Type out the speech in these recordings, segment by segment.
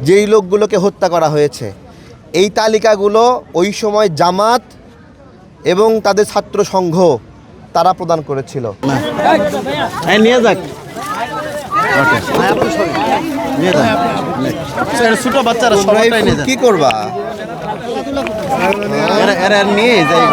যেই লোকগুলোকে হত্যা করা হয়েছে। এই তালিকাগুলো ওই সময় জামাত এবং তাদের ছাত্র সংঘ তারা প্রদান করেছিল। নিয়ে যাক ছোট বাচ্চারা সবাই কি করবা নিয়ে যাই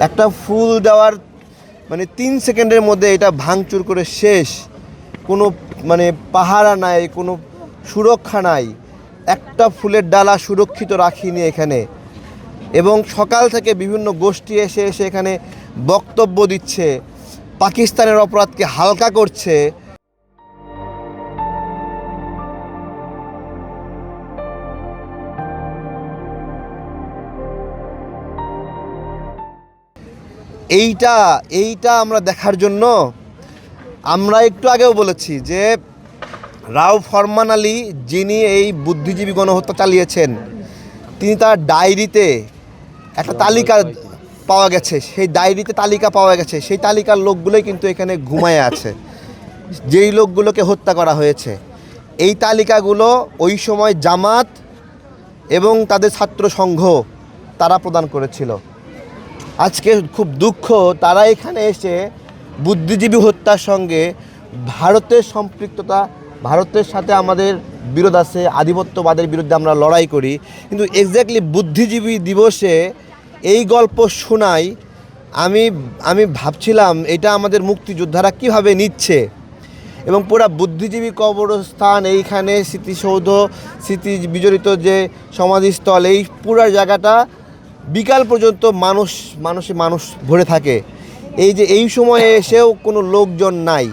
একটা ফুল দেওয়ার মানে 3 সেকেন্ডের মধ্যে এটা ভাঙচুর করে শেষ। কোনো মানে পাহারা নাই, কোনো সুরক্ষা নাই, একটা ফুলের ডালা সুরক্ষিত রাখিনি এখানে। এবং সকাল থেকে বিভিন্ন গোষ্ঠী এসে এখানে বক্তব্য দিচ্ছে, পাকিস্তানের অপরাধকে হালকা করছে। এইটা আমরা দেখার জন্য আমরা একটু আগেও বলেছি যে রাও ফরমান আলী যিনি এই বুদ্ধিজীবী গণহত্যা চালিয়েছেন, তিনি তার ডায়েরিতে একটা তালিকা পাওয়া গেছে, সেই ডায়েরিতে তালিকা পাওয়া গেছে, সেই তালিকার লোকগুলোই কিন্তু এখানে ঘুমায়ে আছে, যেই লোকগুলোকে হত্যা করা হয়েছে। এই তালিকাগুলো ওই সময় জামাত এবং তাদের ছাত্র সংঘ তারা প্রদান করেছিল। আজকে খুব দুঃখ, তারা এখানে এসে বুদ্ধিজীবী হত্যার সঙ্গে ভারতের সম্পৃক্ততা, ভারতের সাথে আমাদের বিরোধ আছে, আধিপত্যবাদের বিরুদ্ধে আমরা লড়াই করি, কিন্তু এক্স্যাক্টলি বুদ্ধিজীবী দিবসে এই গল্প শোনাই। আমি ভাবছিলাম এটা আমাদের মুক্তিযোদ্ধারা কিভাবে নিচ্ছে, এবং পুরা বুদ্ধিজীবী কবরস্থান, এইখানে স্মৃতিসৌধ, স্মৃতি বিজড়িত যে সমাধিস্থল, এই পুরা জায়গাটা বিকাল পর্যন্ত মানুষ ভরে থাকে। এই যে এই সময়ে এসেও কোনো লোকজন নাই।